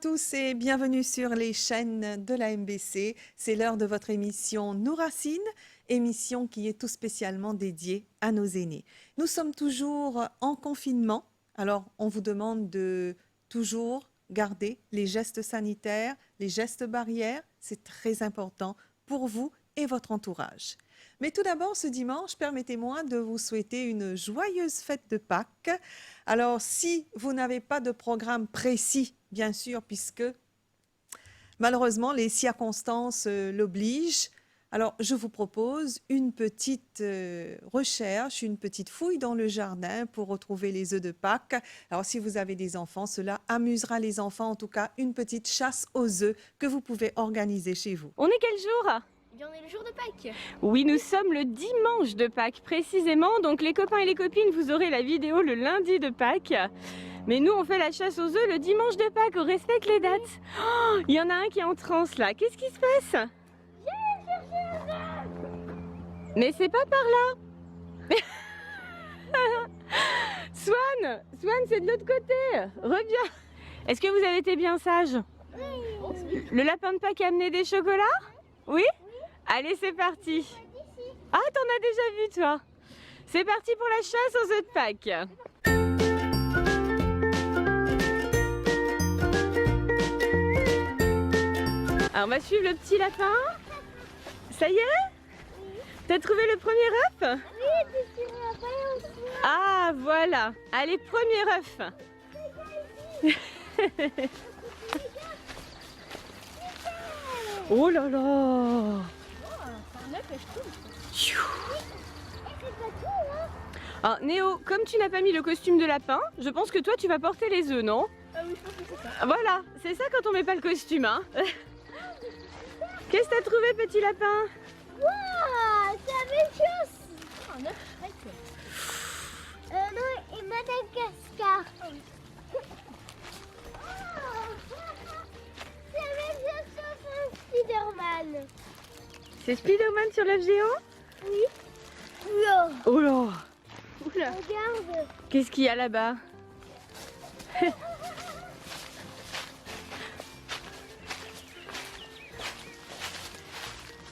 tous et bienvenue sur les chaînes de la MBC. C'est l'heure de votre émission Nous Racines, émission qui est tout spécialement dédiée à nos aînés. Nous sommes toujours en confinement, alors on vous demande de toujours garder les gestes sanitaires, les gestes barrières. C'est très important pour vous et votre entourage. Mais tout d'abord, ce dimanche, permettez-moi de vous souhaiter une joyeuse fête de Pâques. Alors, si vous n'avez pas de programme précis, bien sûr, puisque malheureusement, les circonstances l'obligent, alors je vous propose une petite recherche, une petite fouille dans le jardin pour retrouver les œufs de Pâques. Alors, si vous avez des enfants, cela amusera les enfants, en tout cas, une petite chasse aux œufs que vous pouvez organiser chez vous. On est quel jour ? On est le jour de Pâques. Oui, nous sommes le dimanche de Pâques précisément. Donc les copains et les copines, vous aurez la vidéo le lundi de Pâques. Mais nous, on fait la chasse aux œufs le dimanche de Pâques. On respecte les dates. Oh, il y en a un qui est en transe là. Qu'est-ce qui se passe? Mais c'est pas par là. Swan, c'est de l'autre côté. Reviens. Est-ce que vous avez été bien sage? Oui. Le lapin de Pâques a amené des chocolats? Oui. Allez, c'est parti. Ah, t'en as déjà vu, toi. C'est parti pour la chasse aux œufs de Pâques. Alors, on va suivre le petit lapin. Ça y est? T'as trouvé le premier œuf? Oui, tu tiens pas aussi. Ah, voilà. Allez, premier œuf. Oh là là. Alors Néo, comme tu n'as pas mis le costume de lapin, je pense que toi tu vas porter les œufs, non? Ah oui, je pense que c'est ça. Voilà, c'est ça quand on met pas le costume, hein. Qu'est-ce que t'as trouvé, petit lapin? Waouh, c'est la même chose. Un œuf Shrek. Non, et Madagascar. C'est la même chose sauf un Spider-Man. C'est Spider-Man sur l'œuf géant? Oui. Oula. Oh là. Oula. Regarde. Qu'est-ce qu'il y a là-bas?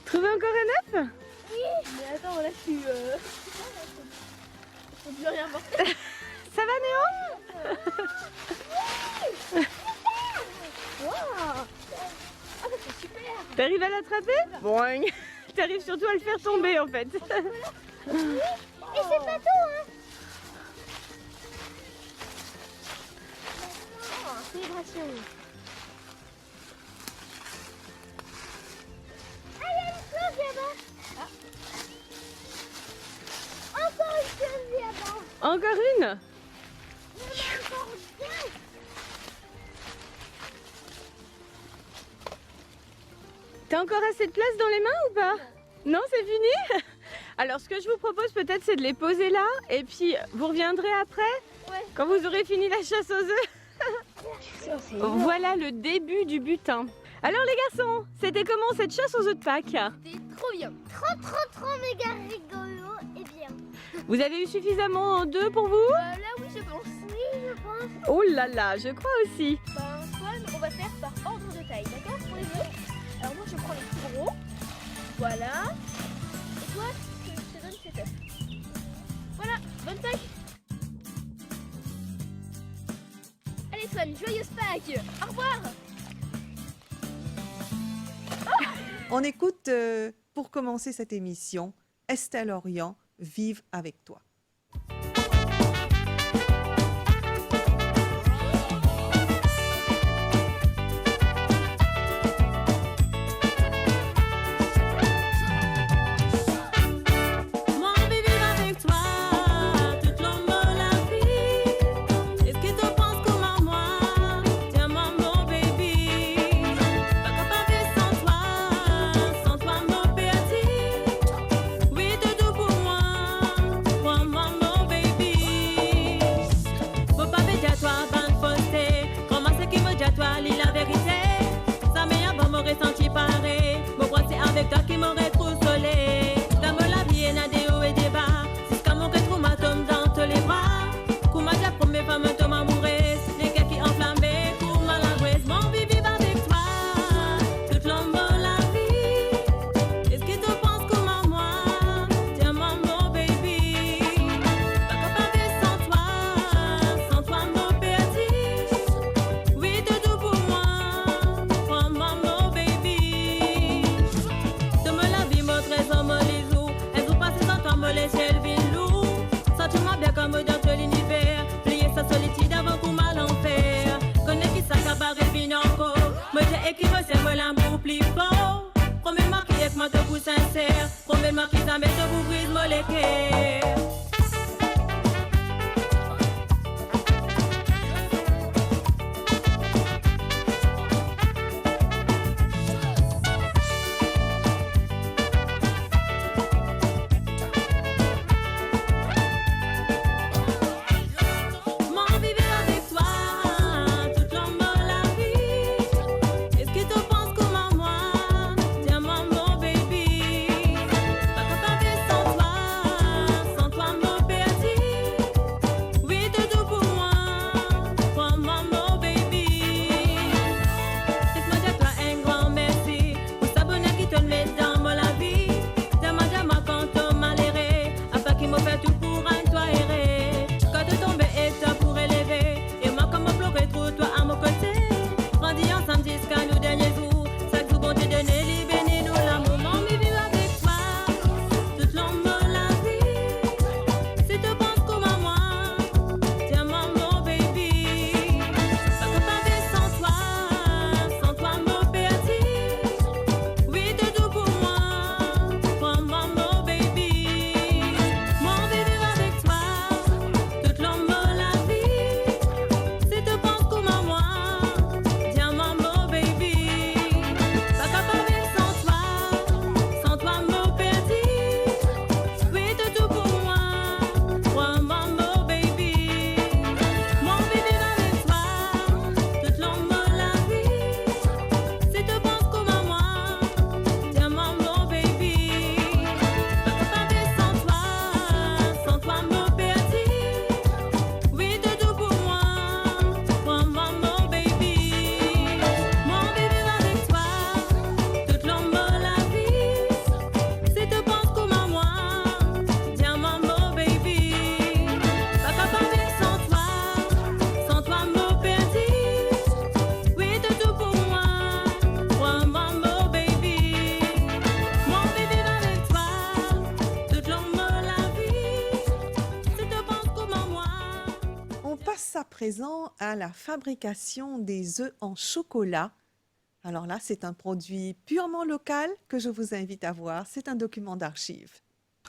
Trouvé encore un œuf? Oui. Mais attends, là je suis... On peut rien voir. Ça va, Néo? Wow. Ah, c'est super. T'arrives à l'attraper? Boing. T'arrives surtout à le faire tomber en fait. Oui. Et c'est pas tout, hein. Célébration. Ah, il y a une chose là-bas. Ah. Encore une chose là-bas. Encore une? Il y en a encore deux. T'as encore assez de place dans les mains ou pas? Non, c'est fini? Alors ce que je vous propose peut-être c'est de les poser là et puis vous reviendrez après quand vous aurez fini la chasse aux œufs. Voilà le début du butin. Alors les garçons, c'était comment cette chasse aux œufs de Pâques? C'était trop bien. Trop méga rigolo et bien. Vous avez eu suffisamment d'œufs pour vous? Là oui je pense. Oui je pense. Oh là là, je crois aussi. Antoine, on va faire par ordre de taille, d'accord pour les œufs? Alors moi je prends les plus gros. Voilà. Et toi je te donne cet œuf. Voilà, bonne Pâques. Allez Swan, joyeuse Pâques. Au revoir. On écoute, pour commencer cette émission, Estelle Orient, Vive avec toi. Sans toi mon petit, oui de tout pour moi. c'est moi l'amour plus fort. Promets-moi qu'il est que moi te vous sincère. Promets-moi qu'il jamais te vous brise moi les cœurs. À présent à la fabrication des œufs en chocolat. Alors là, c'est un produit purement local que je vous invite à voir. C'est un document d'archives.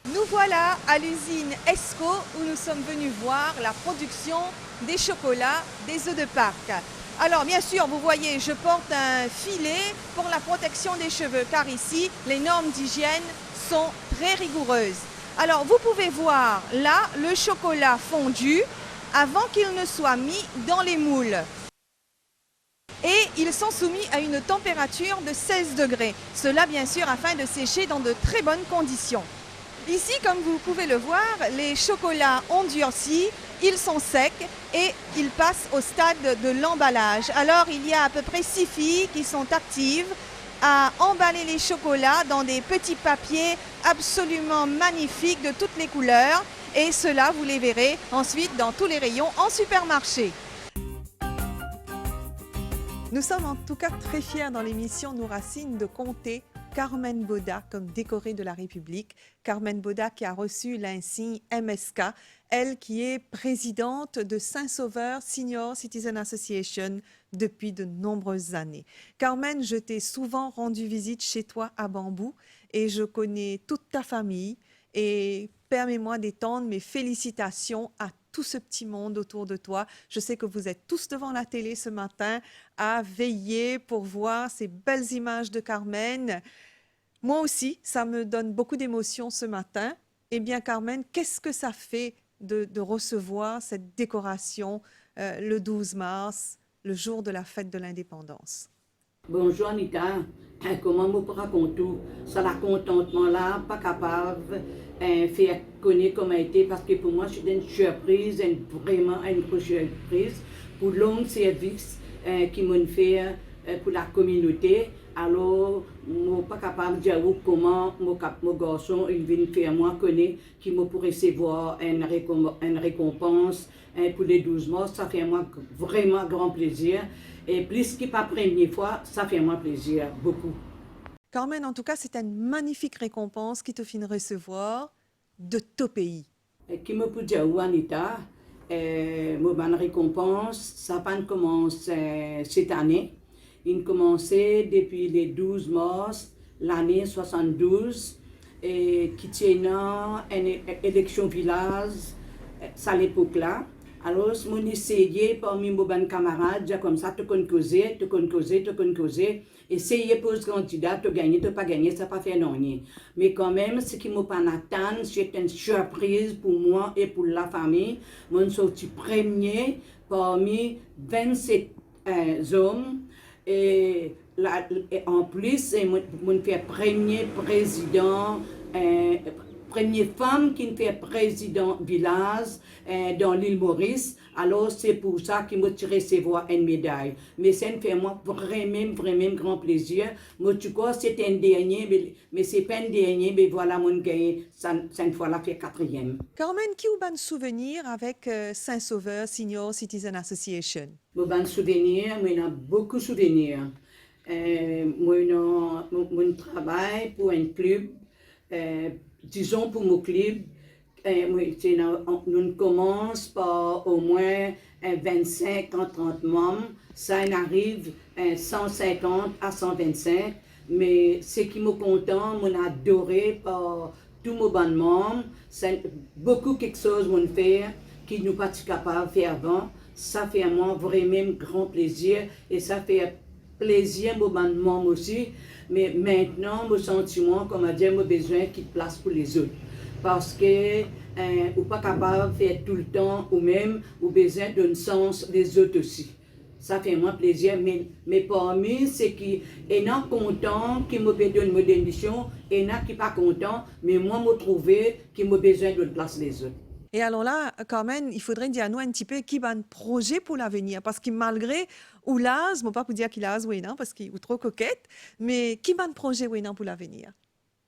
Nous voilà à l'usine Esco où nous sommes venus voir la production des chocolats, des œufs de Pâques. Alors bien sûr, vous voyez, je porte un filet pour la protection des cheveux car ici, les normes d'hygiène sont très rigoureuses. Alors vous pouvez voir là le chocolat fondu avant qu'il ne soit mis dans les moules. Et ils sont soumis à une température de 16 degrés. Cela bien sûr afin de sécher dans de très bonnes conditions. Ici, comme vous pouvez le voir, les chocolats ont durci, ils sont secs et ils passent au stade de l'emballage. Alors il y a à peu près 6 filles qui sont actives à emballer les chocolats dans des petits papiers absolument magnifiques de toutes les couleurs. Et cela, vous les verrez ensuite dans tous les rayons en supermarché. Nous sommes en tout cas très fiers dans l'émission Nous Racine de compter Carmen Boda comme décorée de la République. Carmen Boda qui a reçu l'insigne MSK, elle qui est présidente de Saint-Sauveur Senior Citizen Association depuis de nombreuses années. Carmen, je t'ai souvent rendu visite chez toi à Bambou et je connais toute ta famille et permets-moi d'étendre mes félicitations à tout ce petit monde autour de toi. Je sais que vous êtes tous devant la télé ce matin à veiller pour voir ces belles images de Carmen. Moi aussi, ça me donne beaucoup d'émotions ce matin. Eh bien, Carmen, qu'est-ce que ça fait de recevoir cette décoration le 12 mars, le jour de la fête de l'indépendance? Bonjour Anita, comment vous raconter ça la contentement là, pas capable faire connaître comment été parce que pour moi c'est une surprise, vraiment une grosse surprise pour long service qui m'ont fait pour la communauté. Alors, je ne suis pas capable de dire comment mon garçon vient faire moi connaître qui m'a pour recevoir une récompense pour les 12 mois. Ça fait moi vraiment grand plaisir. Et plus que pas la première fois, ça fait moi plaisir, beaucoup. Carmen, en tout cas, c'est une magnifique récompense qui te fait recevoir de ton pays. Qui me peut dire, Anita, mon récompense, ça va commencer cette année. Il commençait depuis le 12 mars l'année 72 et qui tient une élection village à l'époque là. Alors, mon essayé parmi mes camarades, comme ça, tu connais causer, essayer pour ce candidat, tu gagner, tu pas gagner, ça pas fait non. Mais quand même, ce qui m'a pas attendu, c'est une surprise pour moi et pour la famille. Mon sorti premier parmi 27 hommes et en plus, mon fait premier président. Première femme qui fait président village dans l'île Maurice. Alors c'est pour ça qu'il m'a tiré recevoir une médaille. Mais ça me fait moi vraiment grand plaisir. Moi tu crois c'est un dernier, mais c'est pas un dernier, mais voilà mon gagné, cette fois-là fait 4e. Carmen, qui ou ban souvenir avec Saint-Sauveur Senior Citizen Association? Mon ban souvenir, moi j'ai beaucoup de souvenirs. Mon travail pour un club. Disons pour mon club, nous commençons par au moins 25 à 30 membres, ça arrive 150 à 125, mais ce qui me content, mon adoré par tous mes bons membres, c'est beaucoup quelque chose qu'on fait qui nous pas capable de faire avant, ça fait à moi vraiment grand plaisir et ça fait plaisir aux bons membres aussi. Mais maintenant, mon sentiment, comme à dire, j'ai besoin qu'il place pour les autres. Parce que ou pas capable de faire tout le temps, ou même, ou besoin d'un sens les autres aussi. Ça fait moi plaisir, mais parmi ceux qui sont contents, qui me donnent une démission, et qui ne sont pas contents, mais moi, je trouve qu'ils ont besoin de place les autres. Et alors là, Carmen, il faudrait dire à nous un petit peu qui a un projet pour l'avenir. Parce que malgré Oulaz, je ne pas pour dire qu'il a oui, non, parce qu'il est trop coquette, mais qui a un projet oui, non, pour l'avenir?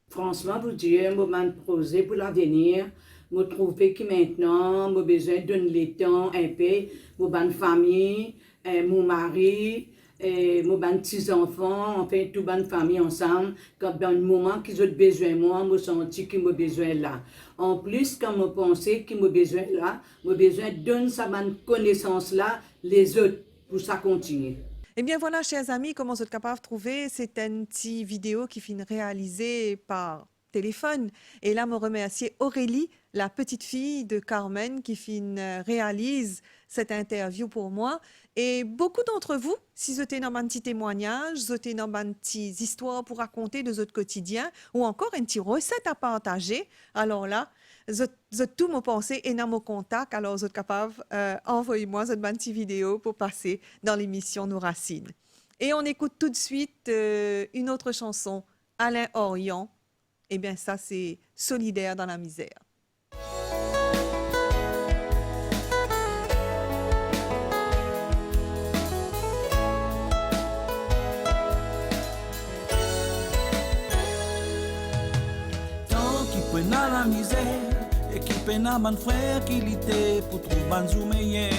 Franchement, pour dire, j'ai un projet pour l'avenir. Je trouve que maintenant, j'ai besoin d'un temps un peu pour ma famille, mon mari, mes petits-enfants, enfin, toute ma famille ensemble. Quand dans le moment qu'ils ont besoin de moi, je sens qu'ils ont besoin là. En plus, quand je pense qu'ils ont besoin là, j'ai besoin de donner sa connaissance là, les autres, pour ça continuer. Eh bien voilà, chers amis, comment vous êtes capables de trouver? C'est une petite vidéo qui finit réalisée par téléphone. Et là, je remercie Aurélie, la petite fille de Carmen, qui réalise cette interview pour moi. Et beaucoup d'entre vous, si vous êtes dans un petit témoignage, vous êtes dans une petite histoire pour raconter de votre quotidien, ou encore une petite recette à partager, alors là, vous êtes tout mon pensée et dans mon contact, alors vous êtes capable envoyez-moi cette petite vidéo pour passer dans l'émission Nous Racines. Et on écoute tout de suite une autre chanson, Alain Orion. Eh bien ça, c'est Solidaire dans la misère. Dans la misère, et qui peine à mon frère qui l'était pour trouver un jour meilleur.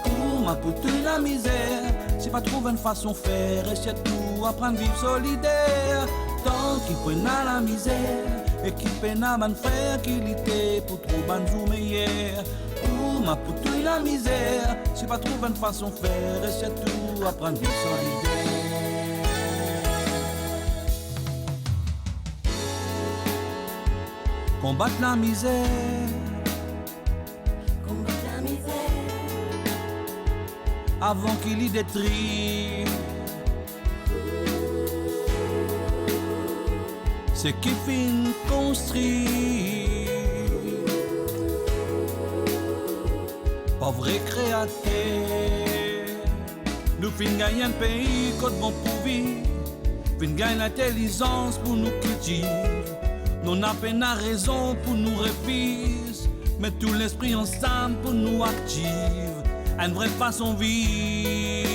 Comment pour toute la misère, si pas trouver une façon de faire, et surtout apprendre à vivre solidaire. Tant qu'il peine à la misère, et qui peine à mon frère qui l'était pour trouver un jour meilleur. Comment pour toute la misère, si pas trouver une façon de faire, et surtout apprendre à vivre solidaire. Combattre la misère, avant qu'il y détruise ce qui finit construit. Pauvre créateur, nous finissons gagner un pays comme bon pour vivre, finissons gagner l'intelligence pour nous cultiver. Nous n'avons pas la raison pour nous refuser, mais tout l'esprit ensemble pour nous active. Une vraie façon de vivre.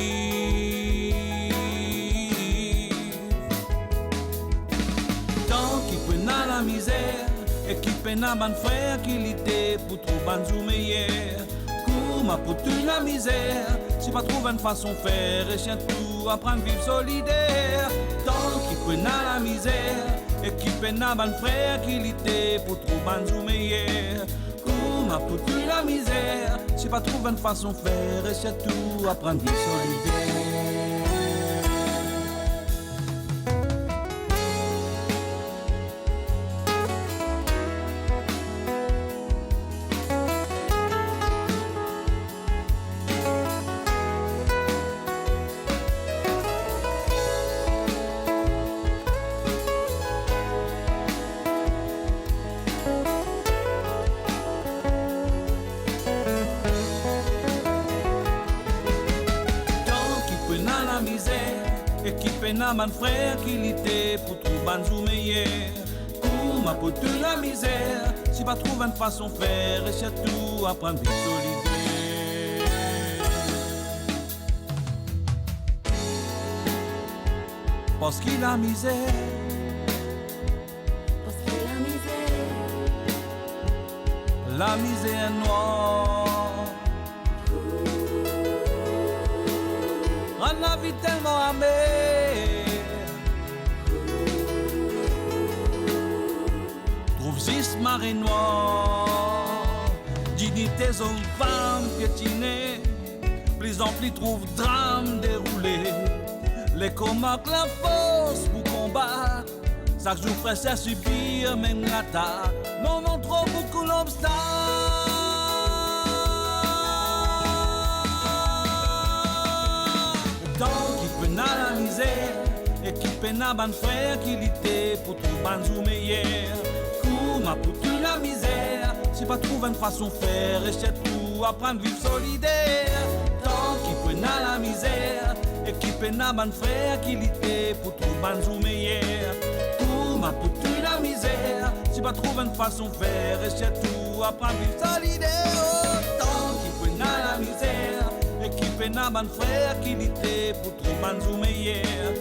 Tant qu'il peine à la misère, et qui peine à mon frère qui l'était pour trouver un jour meilleur. Comment pour toute la misère, si pas trouver une façon de faire, et surtout apprendre à vivre solidaire. Tant qu'il peine à la misère, et qui peine à mon frère qui l'était pour trouver un jour meilleur. Comment pour toute la misère, si pas trouver une façon de faire, et surtout apprendre à vivre solidaire. à mon frère qui l'était pour trouver un jour meilleur. Comment pour toute la misère, si pas trouver une façon de faire, et surtout apprendre à vivre solidaire. Parce qu'il a misère, la misère noire rend la vie tellement amère. Trouve juste marée noire, dignité aux femmes piétinées, plus en plus trouve drame déroulé. Les combats la force pour combattre, chaque jour presse à subir même l'attaque. Non, non, trop beaucoup l'obstacle. Tant qui peine à la misère, et qui peine à ban frère qui l'était pour trouver un jour meilleur. Comment pour toute la misère, si pas trouver une façon de faire, et surtout apprendre à vivre solidaire. Tant qui peine à la misère, et qui peine à ban frère qui l'était pour trouver un jour meilleur. Pour toute la misère, si pas trouver une façon de faire, et surtout apprendre à vivre solidaire. Tant qui peine à la misère, et qui peine à ban frère qui l'était pour trouver un jour meilleur.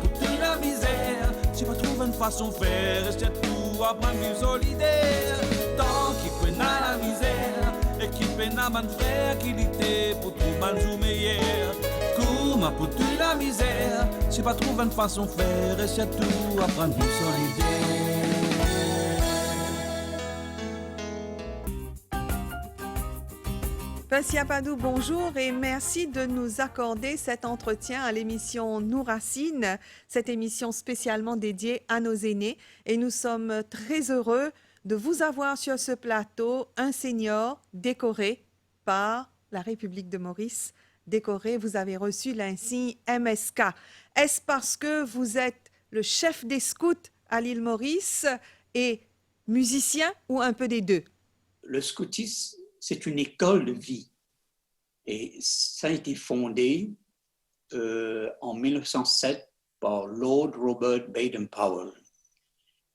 Pour toute la misère, si pas trouver une façon de faire, et surtout apprendre à vivre solidaire. Tant qui peine à la misère, et qui peine à ban frère qui l'était pour trouver un jour meilleur. Pour toute la misère, si pas trouver une façon de faire, et surtout apprendre à vivre solidaire. Percy Apadou, bonjour et merci de nous accorder cet entretien à l'émission Nous Racine, cette émission spécialement dédiée à nos aînés. Et nous sommes très heureux de vous avoir sur ce plateau un senior décoré par la République de Maurice. Décoré, vous avez reçu l'insigne MSK. Est-ce parce que vous êtes le chef des scouts à l'île Maurice et musicien ou un peu des deux? Le scoutisme, c'est une école de vie et ça a été fondé en 1907 par Lord Robert Baden-Powell.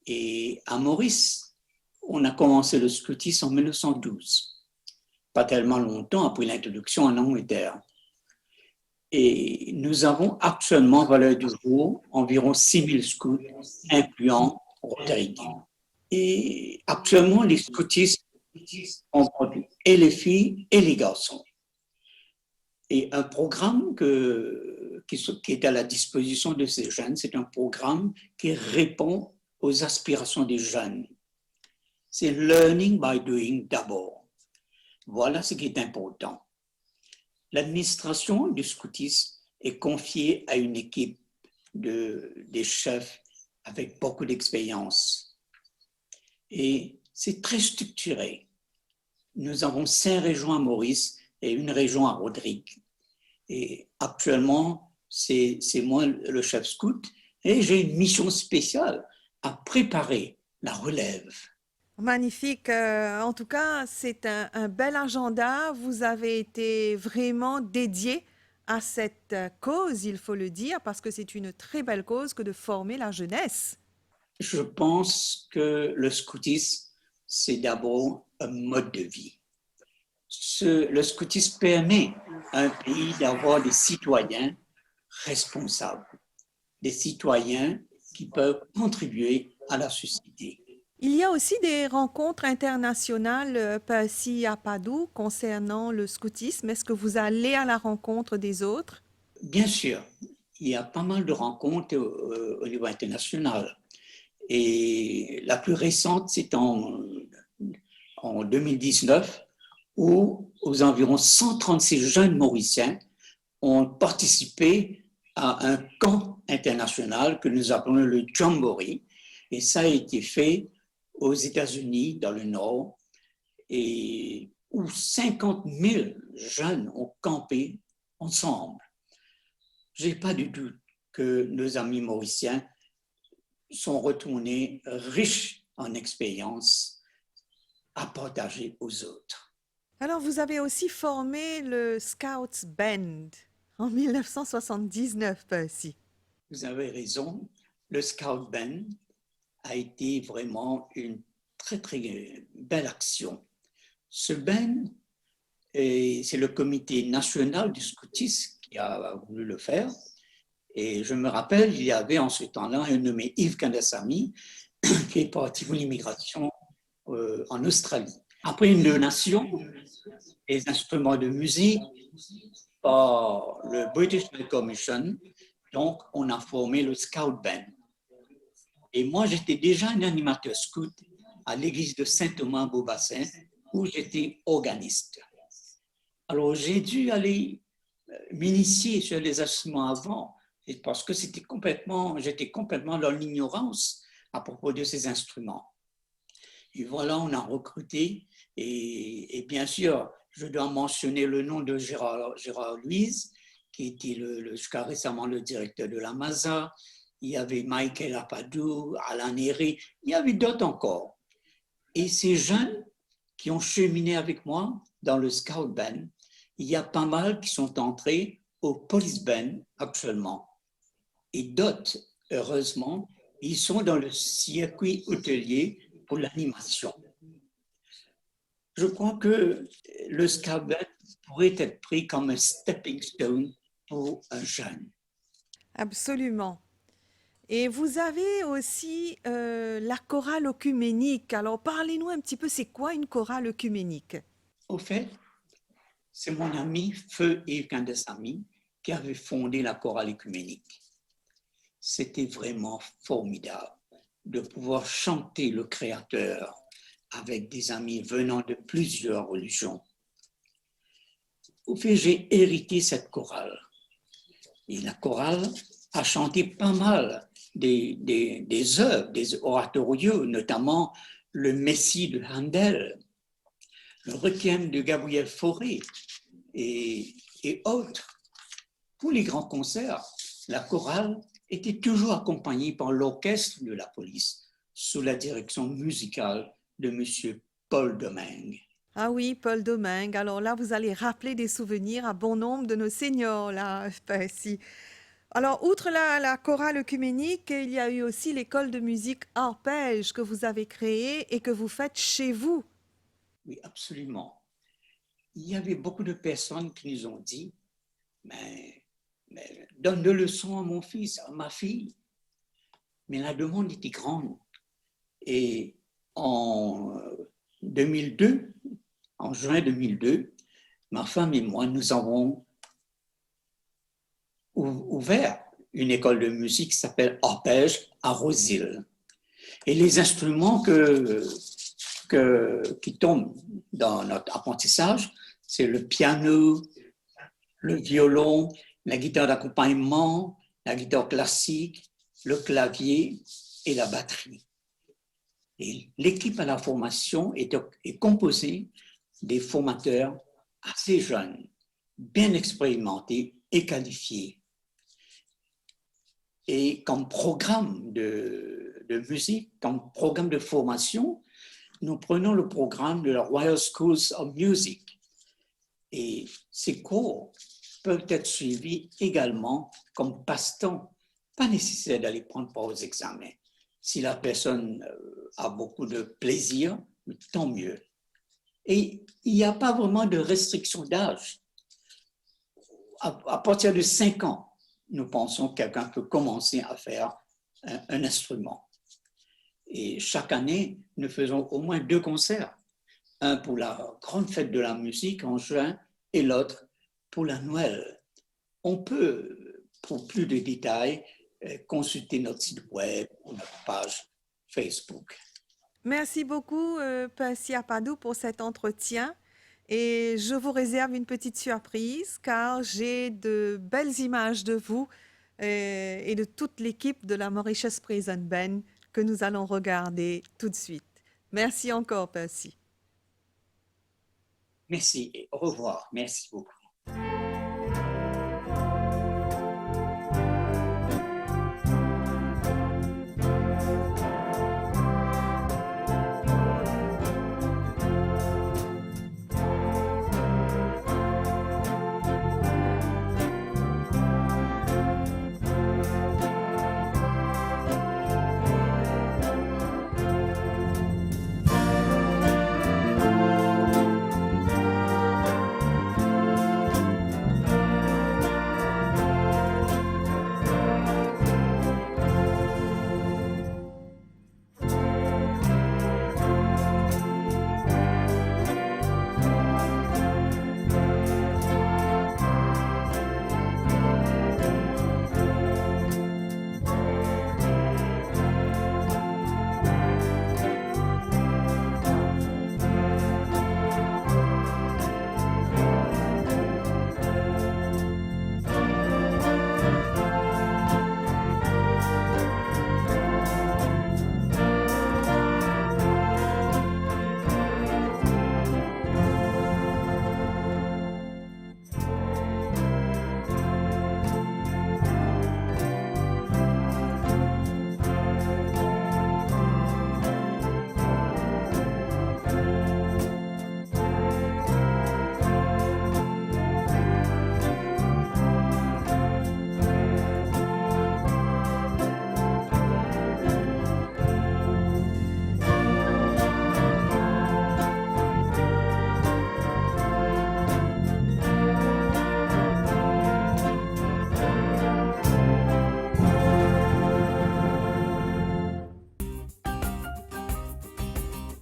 Et à Maurice, on a commencé le scoutisme en 1912, pas tellement longtemps après l'introduction en Angleterre. Et nous avons actuellement, à valeur du jour, environ 6000 scouts, incluant Rotary. Et actuellement, les scoutistes ont produit et les filles et les garçons. Et un programme qui est à la disposition de ces jeunes, c'est un programme qui répond aux aspirations des jeunes. C'est learning by doing d'abord. Voilà ce qui est important. L'administration du scoutisme est confiée à une équipe des chefs avec beaucoup d'expérience. Et c'est très structuré. Nous avons 5 régions à Maurice et une région à Rodrigue. Et actuellement, c'est moi le chef scout et j'ai une mission spéciale à préparer la relève. Magnifique. En tout cas, c'est un bel agenda. Vous avez été vraiment dédié à cette cause, il faut le dire, parce que c'est une très belle cause que de former la jeunesse. Je pense que le scoutisme, c'est d'abord un mode de vie. Le scoutisme permet à un pays d'avoir des citoyens responsables, des citoyens qui peuvent contribuer à la société. Il y a aussi des rencontres internationales, Percy Apadou, concernant le scoutisme. Est-ce que vous allez à la rencontre des autres? Bien sûr, il y a pas mal de rencontres au niveau international. Et la plus récente, c'est en 2019, où aux environ 136 jeunes Mauriciens ont participé à un camp international que nous appelons le Jamboree. Et ça a été fait aux États-Unis, dans le Nord, et où 50 000 jeunes ont campé ensemble. Je n'ai pas du doute que nos amis mauriciens sont retournés riches en expérience à partager aux autres. Alors, vous avez aussi formé le Scouts Band en 1979, Percy. vous avez raison. Le Scout Band a été vraiment une très, très belle action. Ce band, c'est le comité national du scoutisme qui a voulu le faire. Et je me rappelle, il y avait en ce temps-là un nommé Yves Kandasamy qui est parti pour l'immigration en Australie. Après une donation des instruments de musique par le British High Commission, donc on a formé le Scout Band. Et moi, j'étais déjà un animateur scout à l'église de Saint-Thomas-Beaubassin où j'étais organiste. Alors, j'ai dû aller m'initier sur les instruments avant parce que j'étais complètement dans l'ignorance à propos de ces instruments. Et voilà, on a recruté et bien sûr, je dois mentionner le nom de Gérard Louise, qui était jusqu'à récemment le directeur de la MASA. Il y avait Michael Apadou, Alan Herré, il y avait d'autres encore. Et ces jeunes qui ont cheminé avec moi dans le Scout Band, il y a pas mal qui sont entrés au Police Band actuellement. Et d'autres, heureusement, ils sont dans le circuit hôtelier pour l'animation. Je crois que le Scout Band pourrait être pris comme un stepping stone pour un jeune. Absolument. Et vous avez aussi la chorale œcuménique. Alors, parlez-nous un petit peu, c'est quoi une chorale œcuménique? Au fait, c'est mon ami Feu Yves Kandasamy qui avait fondé la chorale œcuménique. C'était vraiment formidable de pouvoir chanter le Créateur avec des amis venant de plusieurs religions. Au fait, j'ai hérité cette chorale. Et la chorale a chanté pas mal des œuvres, des oratorios, notamment le Messie de Handel, le Requiem de Gabriel Fauré et autres. Pour les grands concerts, la chorale était toujours accompagnée par l'orchestre de la police sous la direction musicale de M. Paul Domingue. Ah oui, Paul Domingue. Alors là, vous allez rappeler des souvenirs à bon nombre de nos seniors, là, ici. Alors, outre la chorale œcuménique, il y a eu aussi l'école de musique Arpège que vous avez créée et que vous faites chez vous. Oui, absolument. Il y avait beaucoup de personnes qui nous ont dit, mais donne des leçons à mon fils, à ma fille. Mais la demande était grande. Et en 2002, en juin 2002, ma femme et moi, nous avons ouvert une école de musique qui s'appelle Arpège à Rosil. Et les instruments qui tombent dans notre apprentissage, c'est le piano, le violon, la guitare d'accompagnement, la guitare classique, le clavier et la batterie. Et l'équipe à la formation est composée des formateurs assez jeunes, bien expérimentés et qualifiés. Et comme programme de musique, comme programme de formation, nous prenons le programme de la Royal Schools of Music. Et ces cours peuvent être suivis également comme passe-temps, pas nécessaire d'aller prendre part aux examens. Si la personne a beaucoup de plaisir, tant mieux. Et il n'y a pas vraiment de restriction d'âge. À partir de 5 ans, nous pensons que quelqu'un peut commencer à faire un instrument. Et chaque année, nous faisons au moins 2 concerts. Un pour la grande fête de la musique en juin et l'autre pour la Noël. On peut, pour plus de détails, consulter notre site web ou notre page Facebook. Merci beaucoup, Percy Apadou, pour cet entretien. Et je vous réserve une petite surprise car j'ai de belles images de vous et de toute l'équipe de la Mauritius Prison Band que nous allons regarder tout de suite. Merci encore, Percy. Merci et au revoir. Merci beaucoup.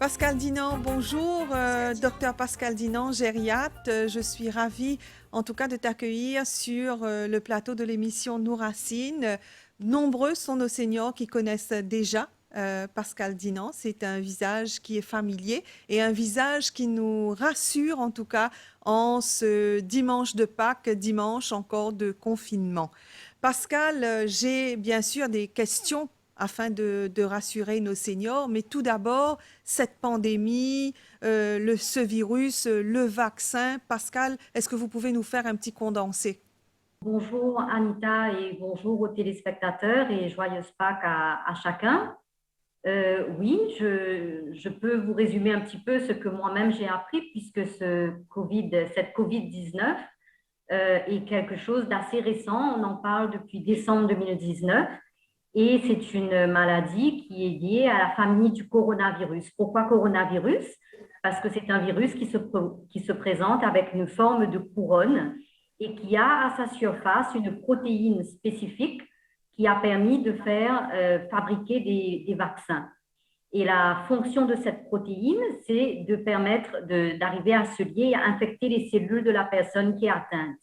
Pascal Dinan, bonjour. Docteur Pascal Dinan, gériatre. Je suis ravie, en tout cas, de t'accueillir sur le plateau de l'émission Nous Racine. Nombreux sont nos seniors qui connaissent déjà Pascal Dinan. C'est un visage qui est familier et un visage qui nous rassure, en tout cas, en ce dimanche de Pâques, dimanche encore de confinement. Pascal, j'ai bien sûr des questions afin de rassurer nos seniors. Mais tout d'abord, cette pandémie, ce virus, le vaccin. Pascal, est-ce que vous pouvez nous faire un petit condensé? Bonjour Anita et bonjour aux téléspectateurs et joyeuse Pâques à chacun. Oui, je peux vous résumer un petit peu ce que moi-même j'ai appris puisque cette COVID-19 est quelque chose d'assez récent. On en parle depuis décembre 2019. Et c'est une maladie qui est liée à la famille du coronavirus. Pourquoi coronavirus? Parce que c'est un virus qui se présente avec une forme de couronne et qui a à sa surface une protéine spécifique qui a permis de faire fabriquer des vaccins. Et la fonction de cette protéine, c'est de permettre d'arriver à se lier et à infecter les cellules de la personne qui est atteinte.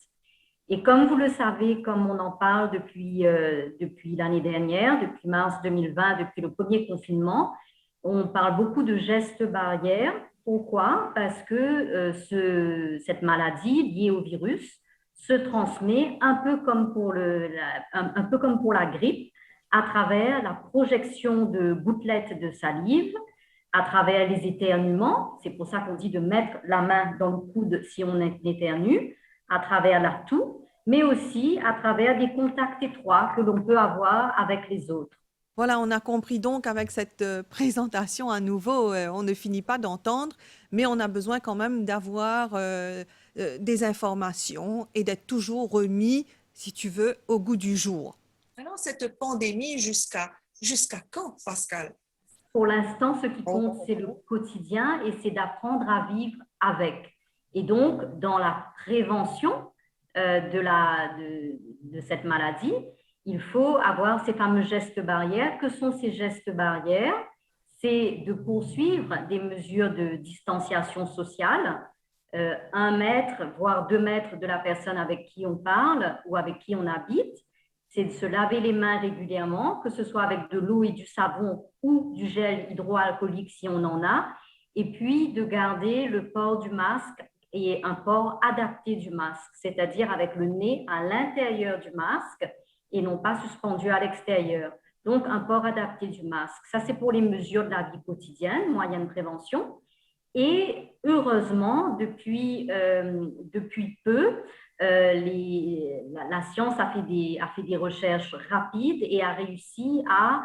Et comme vous le savez, comme on en parle depuis l'année dernière, depuis mars 2020, depuis le premier confinement, on parle beaucoup de gestes barrières. Pourquoi? Parce que cette maladie liée au virus se transmet un peu comme pour la grippe, à travers la projection de gouttelettes de salive, à travers les éternuements. C'est pour ça qu'on dit de mettre la main dans le coude si on éternue, à travers la toux, mais aussi à travers des contacts étroits que l'on peut avoir avec les autres. Voilà, on a compris donc avec cette présentation à nouveau, on ne finit pas d'entendre, mais on a besoin quand même d'avoir des informations et d'être toujours remis, si tu veux, au goût du jour. Alors, cette pandémie, jusqu'à quand, Pascal? Pour l'instant, ce qui compte, c'est le quotidien et c'est d'apprendre à vivre avec. Et donc, dans la prévention de cette maladie, il faut avoir ces fameux gestes barrières. Que sont ces gestes barrières? C'est de poursuivre des mesures de distanciation sociale, 1 mètre, voire 2 mètres de la personne avec qui on parle ou avec qui on habite. C'est de se laver les mains régulièrement, que ce soit avec de l'eau et du savon ou du gel hydroalcoolique si on en a, et puis de garder le port du masque et un port adapté du masque, c'est-à-dire avec le nez à l'intérieur du masque et non pas suspendu à l'extérieur. Donc, un port adapté du masque. Ça, c'est pour les mesures de la vie quotidienne, moyens de prévention. Et heureusement, depuis peu, la science a fait des recherches rapides et a réussi à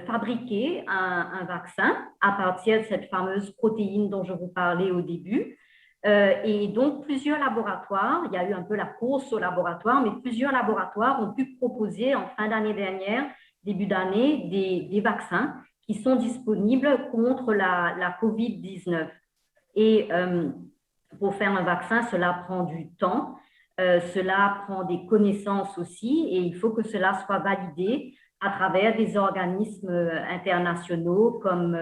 fabriquer un vaccin à partir de cette fameuse protéine dont je vous parlais au début. Et donc, plusieurs laboratoires, il y a eu un peu la course au laboratoire, mais plusieurs laboratoires ont pu proposer en fin d'année dernière, début d'année, des vaccins qui sont disponibles contre la COVID-19. Et pour faire un vaccin, cela prend du temps, cela prend des connaissances aussi, et il faut que cela soit validé à travers des organismes internationaux comme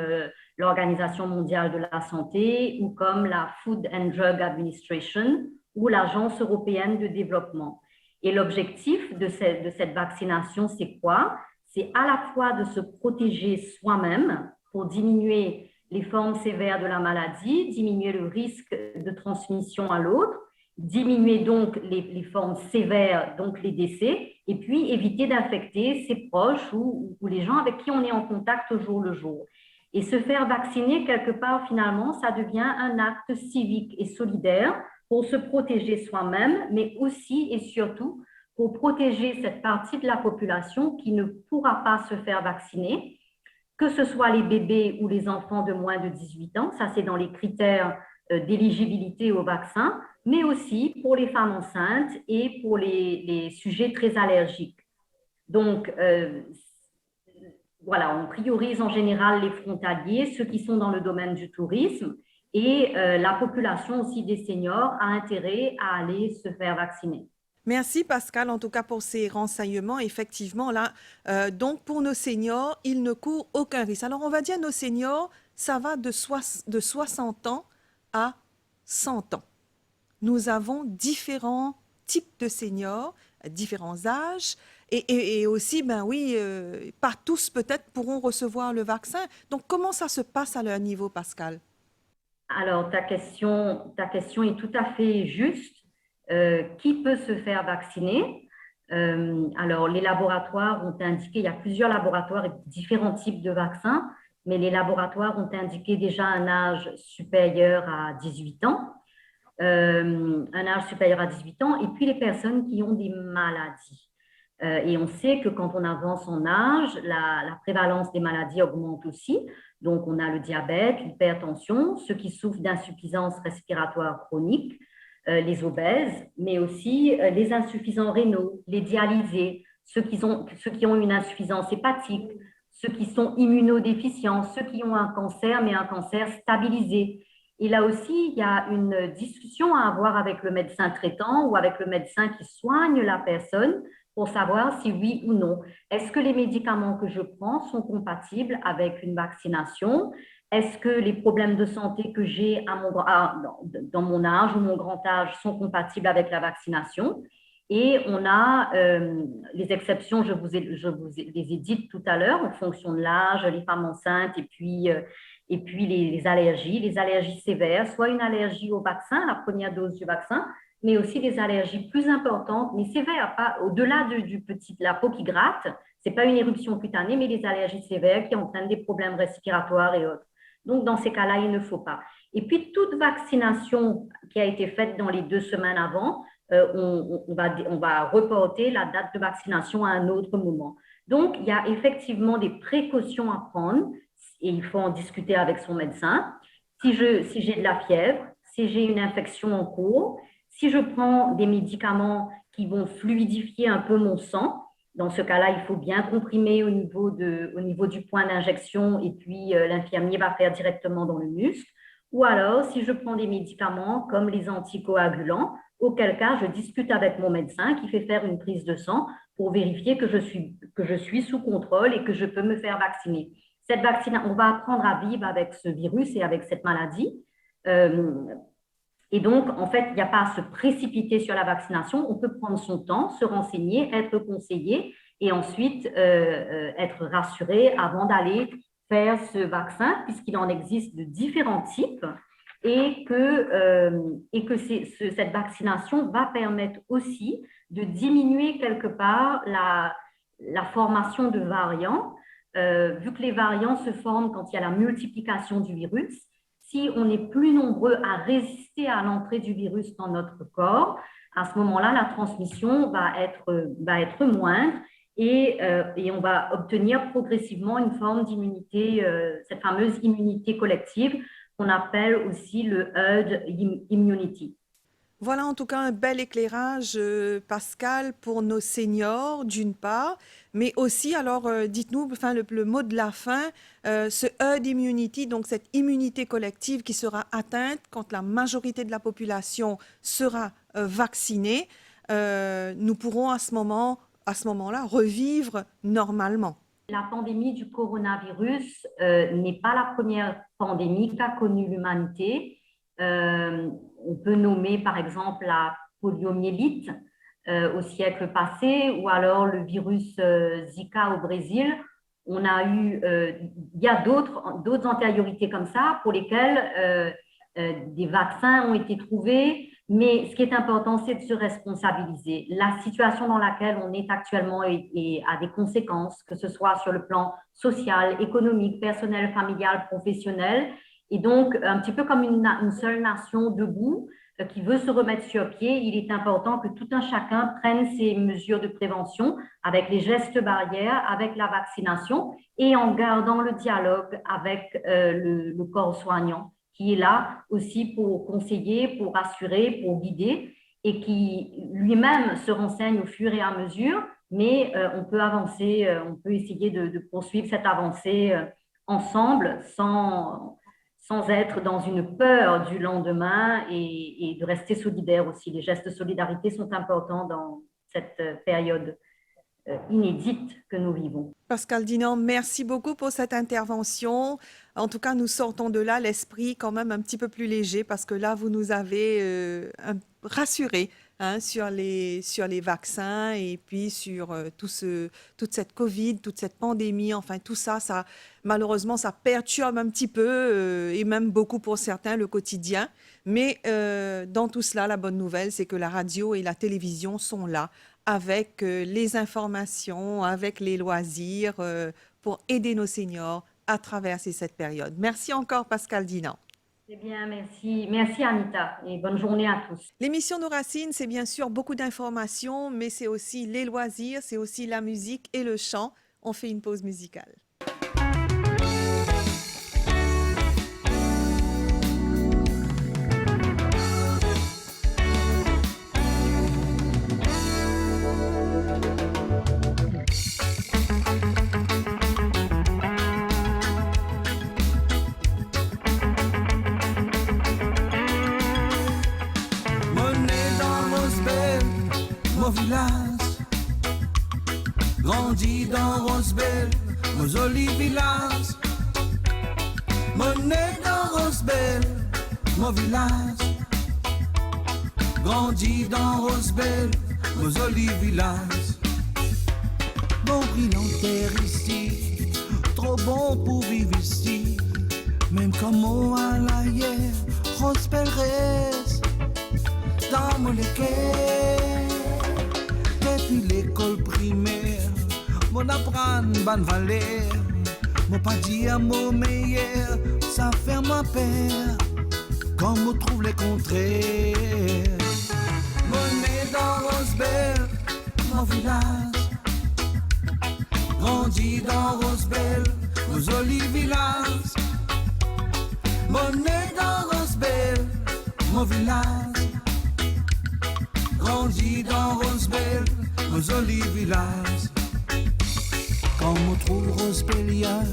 l'Organisation mondiale de la santé ou comme la Food and Drug Administration ou l'Agence européenne de développement. Et l'objectif de cette vaccination, c'est quoi? C'est à la fois de se protéger soi-même pour diminuer les formes sévères de la maladie, diminuer le risque de transmission à l'autre, diminuer donc les formes sévères, donc les décès, et puis éviter d'infecter ses proches ou les gens avec qui on est en contact au jour le jour. Et se faire vacciner, quelque part, finalement, ça devient un acte civique et solidaire pour se protéger soi-même, mais aussi et surtout pour protéger cette partie de la population qui ne pourra pas se faire vacciner, que ce soit les bébés ou les enfants de moins de 18 ans, ça c'est dans les critères d'éligibilité au vaccin, mais aussi pour les femmes enceintes et pour les sujets très allergiques. Donc, voilà, on priorise en général les frontaliers, ceux qui sont dans le domaine du tourisme, et la population aussi des seniors a intérêt à aller se faire vacciner. Merci Pascal, en tout cas pour ces renseignements. Effectivement, là, donc pour nos seniors, ils ne courent aucun risque. Alors on va dire nos seniors, ça va de 60 ans à 100 ans. Nous avons différents types de seniors, différents âges, et aussi, ben oui, pas tous peut-être pourront recevoir le vaccin. Donc, comment ça se passe à leur niveau, Pascal? Alors, ta question est tout à fait juste. Qui peut se faire vacciner? Alors, les laboratoires ont indiqué, il y a plusieurs laboratoires et différents types de vaccins, mais les laboratoires ont indiqué déjà un âge supérieur à 18 ans, un âge supérieur à 18 ans, et puis les personnes qui ont des maladies. Et on sait que quand on avance en âge, la prévalence des maladies augmente aussi. Donc, on a le diabète, l'hypertension, ceux qui souffrent d'insuffisance respiratoire chronique, les obèses, mais aussi les insuffisants rénaux, les dialysés, ceux qui ont une insuffisance hépatique, ceux qui sont immunodéficients, ceux qui ont un cancer, mais un cancer stabilisé. Et là aussi, il y a une discussion à avoir avec le médecin traitant ou avec le médecin qui soigne la personne pour savoir si oui ou non. Est-ce que les médicaments que je prends sont compatibles avec une vaccination? Est-ce que les problèmes de santé que j'ai dans mon âge ou mon grand âge sont compatibles avec la vaccination? Et on a les exceptions, je vous les ai dites tout à l'heure, en fonction de l'âge, les femmes enceintes et puis les allergies sévères, soit une allergie au vaccin, la première dose du vaccin, mais aussi des allergies plus importantes, mais sévères, pas au-delà de la peau qui gratte. Ce n'est pas une éruption cutanée, mais des allergies sévères qui entraînent des problèmes respiratoires et autres. Donc, dans ces cas-là, il ne faut pas. Et puis, toute vaccination qui a été faite dans les 2 semaines avant, on va reporter la date de vaccination à un autre moment. Donc, il y a effectivement des précautions à prendre et il faut en discuter avec son médecin. Si j'ai de la fièvre, si j'ai une infection en cours, si je prends des médicaments qui vont fluidifier un peu mon sang, dans ce cas-là, il faut bien comprimer au niveau du point d'injection et puis l'infirmier va faire directement dans le muscle. Ou alors, si je prends des médicaments comme les anticoagulants, auquel cas je discute avec mon médecin qui fait faire une prise de sang pour vérifier que je suis sous contrôle et que je peux me faire vacciner. Cette vaccination, on va apprendre à vivre avec ce virus et avec cette maladie. Et donc, en fait, il n'y a pas à se précipiter sur la vaccination. On peut prendre son temps, se renseigner, être conseillé et ensuite être rassuré avant d'aller faire ce vaccin, puisqu'il en existe de différents types et que cette vaccination va permettre aussi de diminuer quelque part la formation de variants, vu que les variants se forment quand il y a la multiplication du virus. Si on est plus nombreux à résister à l'entrée du virus dans notre corps, à ce moment-là, la transmission va être moindre et on va obtenir progressivement une forme d'immunité, cette fameuse immunité collective qu'on appelle aussi le herd immunity. Voilà en tout cas un bel éclairage, Pascal, pour nos seniors, d'une part, mais aussi, alors, dites-nous, enfin, le mot de la fin, ce herd immunity, donc cette immunité collective qui sera atteinte quand la majorité de la population sera vaccinée, nous pourrons à ce moment-là revivre normalement. La pandémie du coronavirus n'est pas la première pandémie qu'a connue l'humanité. On peut nommer par exemple la poliomyélite au siècle passé ou alors le virus Zika au Brésil. On a eu, il y a d'autres antériorités comme ça pour lesquelles des vaccins ont été trouvés, mais ce qui est important, c'est de se responsabiliser. La situation dans laquelle on est actuellement a des conséquences, que ce soit sur le plan social, économique, personnel, familial, professionnel. Et donc, un petit peu comme une seule nation debout qui veut se remettre sur pied, il est important que tout un chacun prenne ses mesures de prévention avec les gestes barrières, avec la vaccination et en gardant le dialogue avec le corps soignant qui est là aussi pour conseiller, pour rassurer, pour guider et qui lui-même se renseigne au fur et à mesure, mais on peut avancer, on peut essayer de poursuivre cette avancée ensemble sans être dans une peur du lendemain et de rester solidaire aussi. Les gestes de solidarité sont importants dans cette période inédite que nous vivons. Pascal Dinan, merci beaucoup pour cette intervention. En tout cas, nous sortons de là l'esprit quand même un petit peu plus léger parce que là, vous nous avez rassurés sur les vaccins et puis sur toute cette Covid, toute cette pandémie. Enfin, tout ça, malheureusement, ça perturbe un petit peu et même beaucoup pour certains le quotidien. Mais dans tout cela, la bonne nouvelle, c'est que la radio et la télévision sont là avec les informations, avec les loisirs pour aider nos seniors à traverser cette période. Merci encore, Pascal Dinan. Eh bien, merci. Merci, Anita, et bonne journée à tous. L'émission Nous Racines, c'est bien sûr beaucoup d'informations, mais c'est aussi les loisirs, c'est aussi la musique et le chant. On fait une pause musicale. Mon village, grandi dans Rosebel, mon joli village. Mon né dans Rosebel, mon village, grandi dans Rosebel, mon joli village. Bon brillant terre ici, trop bon pour vivre ici. Même comme on a l'ailleurs, Rosebel reste dans mon équerre. Depuis l'école primaire, mon apprend bonne valeur. Mon pas dire mon meilleur, ça fait ma peur. Comme on trouve les contraires. Mon nez dans Rosebel, mon village. Grandi dans Rosebel, mon joli village. Mon nez dans Rosebel, mon village. Grandi dans Rosebel, mon joli village. Quand on trouve Rosebelien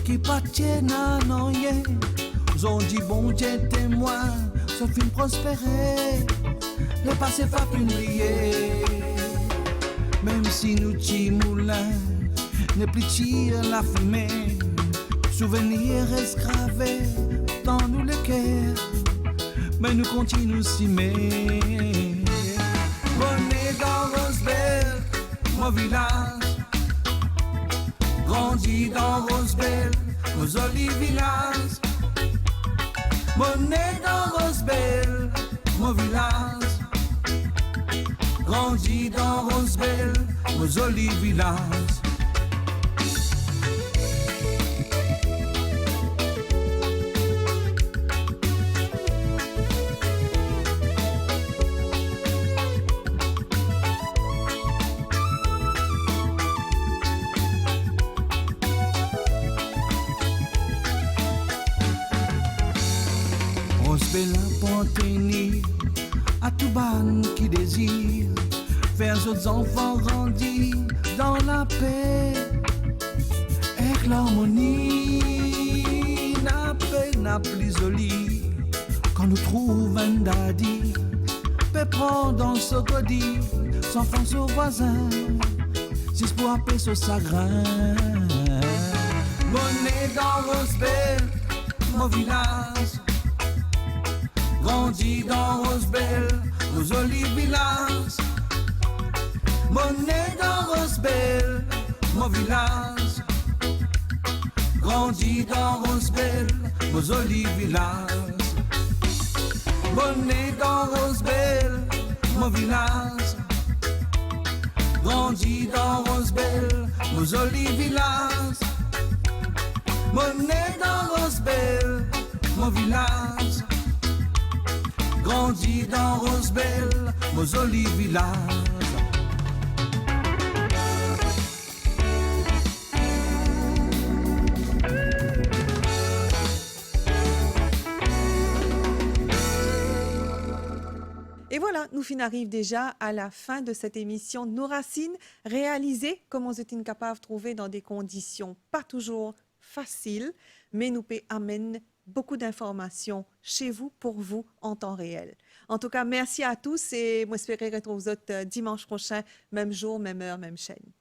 qui pas tienne à rien, on dit bon Dieu témoin, ce film prospérer, le passé va briller. Même si nous petits moulins ne plus tire la fumée, souvenirs restent gravés dans nous les cœurs, mais nous continuons s'aimer. Bonnet dans Rosebel, mon village. Grandi dans Rosebel, mon joli village. Bonnet dans Rosebel, mon village. Grandi dans Rosebel, mon joli village. Rosebel appartenir à tout ban qui désire faire autres enfants grandir dans la paix et l'harmonie. La paix n'a plus jolie quand nous trouvons un daddy peut prendre dans ce godis sans face aux voisins si c'est pour appeler ce chagrin. Bonnet dans Rosebel, mon village. Grandi dans Rosebel, mon joli village. Mon nez dans Rosebel, mon village. Grandi dans Rosebel, mon joli village. Mon nez dans Rosebel, mon village. Grandi dans Rosebel, mon joli village. Mon nez dans Rosebel, mon village. Grandi dans Rosebel, mon joli village. Et voilà, nous arrivons déjà à la fin de cette émission Nos Racines, réalisée comme on est capable de trouver dans des conditions pas toujours faciles, mais nous amène beaucoup d'informations chez vous, pour vous, en temps réel. En tout cas, merci à tous et moi, j'espère retrouver vous autres dimanche prochain, même jour, même heure, même chaîne.